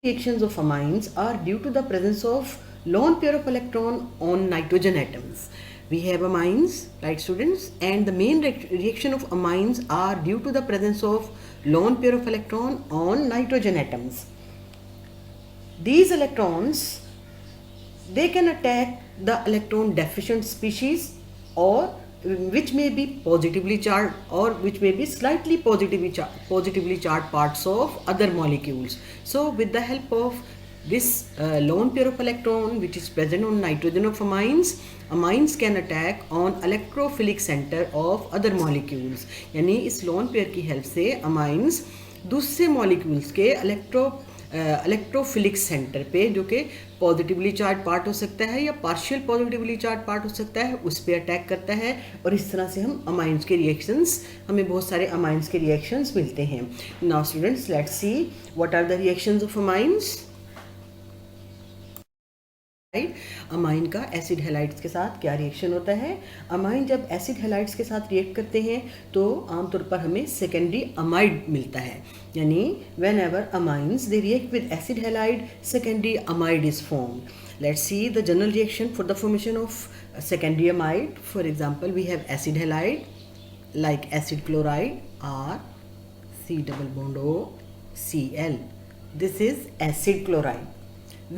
reactions of amines are due to the presence of lone pair of electron on nitrogen atoms. We have amines, right students, and the main reaction of amines are due to the presence of lone pair of electron on nitrogen atoms. These electrons, they can attack the electron deficient species, or which may be positively charged or which may be slightly positively charged parts of other molecules. So with the help of this lone pair of electron which is present on nitrogen of amines, amines can attack on electrophilic center of other molecules. यानी इस lone pair की help से amines दूसरे molecules के electrophilic centre पे, जो कि positively charge part हो सकता है या पार्शियल पॉजिटिवली चार्ज पार्ट हो सकता है, उस पर अटैक करता है। और इस तरह से हम अमाइंस के रिएक्शंस, हमें बहुत सारे अमाइंस के रिएक्शंस मिलते हैं। Now students, let's see what are the reactions of amines. Amine का एसिड हैलाइड्स के साथ क्या रिएक्शन होता है? अमाइन जब एसिड हैलाइड्स के साथ रिएक्ट करते हैं तो आमतौर पर हमें सेकेंडरी अमाइड मिलता है, यानी whenever amines they react with acid halide, secondary amide is formed. Let's see the general reaction for the formation of secondary amide. For example, we have acid halide like acid chloride R C double bond O Cl. This is acid chloride.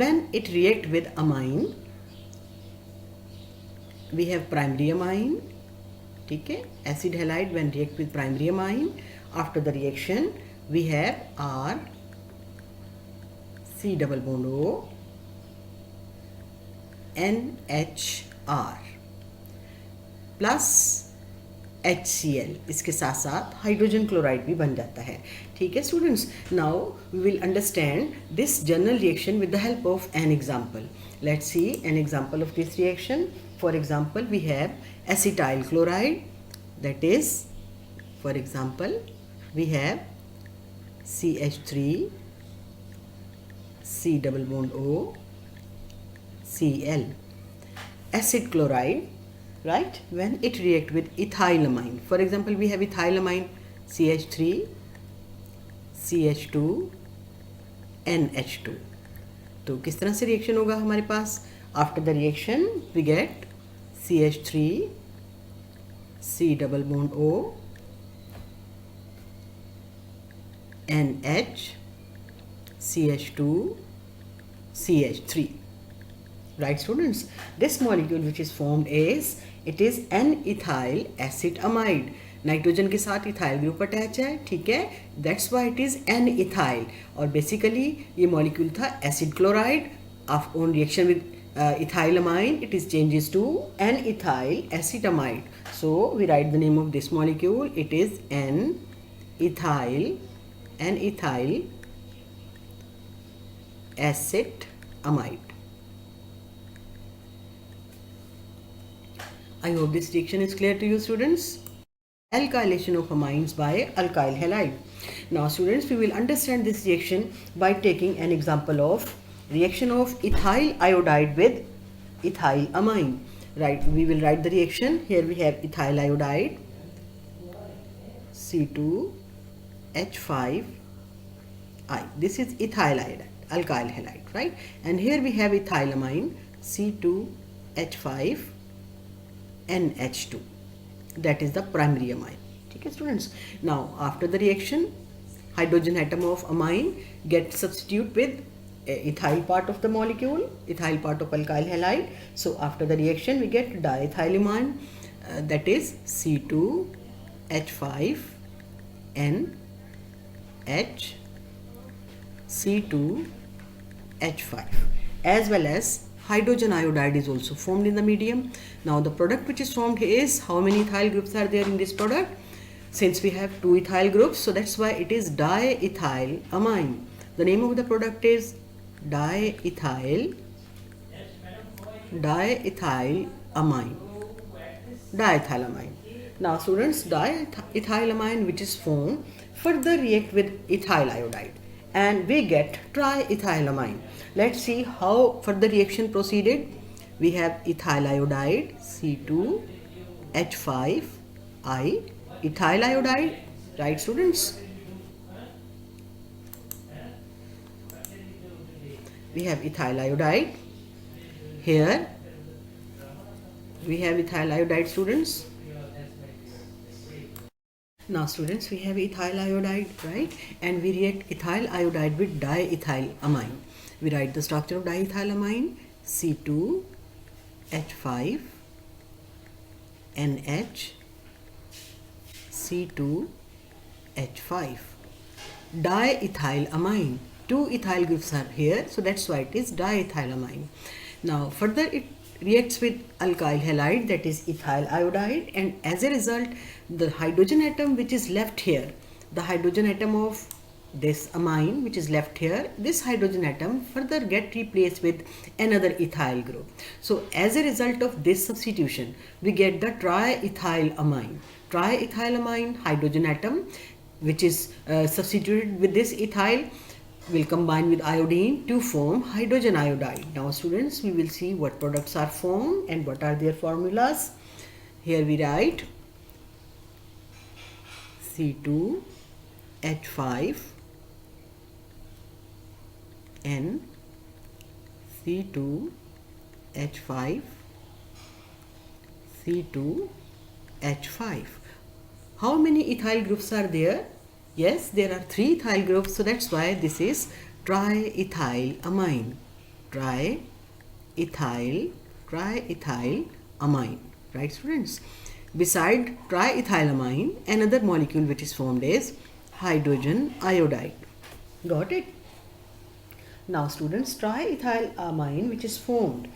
When it react with amine, we have primary amine. ठीक है, acid halide when react with primary amine, after the reaction we have R C double bond O NHR plus HCl, इसके साथ साथ hydrogen chloride भी बन जाता है। ठीक है students, now we will understand this general reaction with the help of an example. Let's see an example of this reaction. For example, we have acetyl chloride, that is for example we have CH3 C double bond O Cl. Acid chloride, right, when it react with ethylamine. For example, we have ethylamine CH3 CH2 NH2. तो किस तरह से reaction होगा हमारे पास? After the reaction we get CH3 C double bond O NH CH2 CH3. Right students, this molecule which is formed is, it is an ethyl acid amide. Nitrogen के साथ ethyl group attach है, ठीक है, that's why it is N ethyl. और basically ये molecule था acid chloride, on reaction with ethyl amine it is changes to N ethyl acid amide. So we write the name of this molecule, it is N ethyl acid amide. I hope this reaction is clear to you students. Alkylation of amines by alkyl halide. Now students, we will understand this reaction by taking an example of reaction of ethyl iodide with ethyl amine. Right, we will write the reaction. Here we have ethyl iodide C2H5I. This is ethyl iodide, alkyl halide, right? And here we have ethylamine C2H5NH2. That is the primary amine. Okay students, now after the reaction, hydrogen atom of amine get substitute with ethyl part of the molecule, ethyl part of alkyl halide. So after the reaction we get diethylamine, that is C2H5NH C2H5, as well as hydrogen iodide is also formed in the medium. Now the product which is formed is, how many ethyl groups are there in this product? Since we have two ethyl groups, so that's why it is diethyl amine. The name of the product is diethyl amine. Diethylamine. Now students, diethylamine which is formed further react with ethyl iodide and we get triethylamine. Let's see how further reaction proceeded. We have ethyl iodide C2H5I, ethyl iodide, right students? we have ethyl iodide. Here we have ethyl iodide, students. Now students, we have ethyl iodide, right? And we react ethyl iodide with diethylamine. We write the structure of diethylamine: C2H5NH, C2H5. Diethylamine. Two ethyl groups are here, so that's why it is diethylamine. Now further it reacts with alkyl halide, that is ethyl iodide, and as a result the hydrogen atom which is left here, the hydrogen atom of this amine which is left here, this hydrogen atom further get replaced with another ethyl group. So as a result of this substitution we get the triethylamine. Triethylamine hydrogen atom which is substituted with this ethyl will combine with iodine to form hydrogen iodide. Now students, we will see what products are formed and what are their formulas. Here we write C2H5N, C2H5, C2H5. How many ethyl groups are there? Yes, there are 3 ethyl groups, so that's why this is triethylamine. Triethylamine, right students? Beside triethylamine, another molecule which is formed is hydrogen iodide. Got it? Now students, triethylamine which is formed,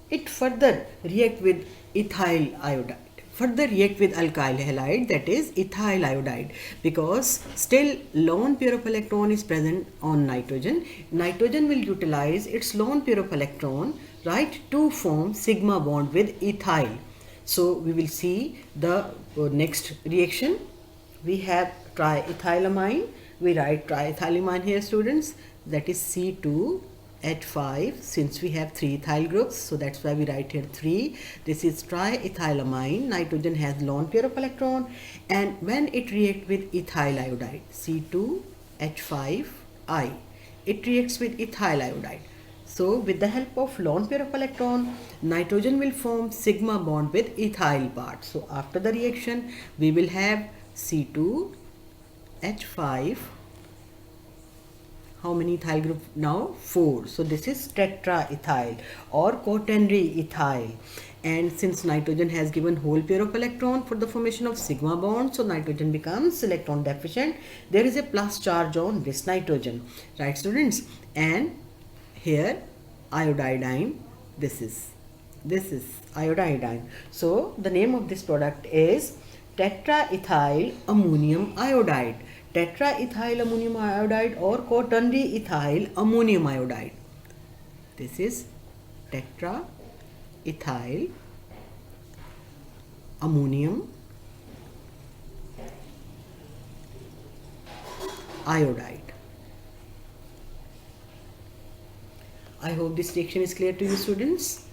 it further react with ethyl iodide, further react with alkyl halide, that is ethyl iodide, because still lone pair of electron is present on nitrogen. Nitrogen will utilize its lone pair of electron, right, to form sigma bond with ethyl. So we will see the next reaction. We have triethylamine. We write triethylamine here students, that is C2H5, since we have 3 ethyl groups, so that's why we write here 3. This is triethylamine. Nitrogen has lone pair of electron, and when it reacts with ethyl iodide, C2H5I, it reacts with ethyl iodide. So with the help of lone pair of electron, nitrogen will form sigma bond with ethyl part. So after the reaction, we will have C2H5. How many ethyl group now? 4. So this is tetraethyl or quaternary ethyl. And since nitrogen has given whole pair of electron for the formation of sigma bond, so nitrogen becomes electron deficient. There is a plus charge on this nitrogen, right students? And here iodine, this is iodine. So the name of this product is tetraethyl ammonium iodide. Tetraethyl ammonium iodide or quaternary ethyl ammonium iodide. This is tetraethyl ammonium iodide. I hope this reaction is clear to you students.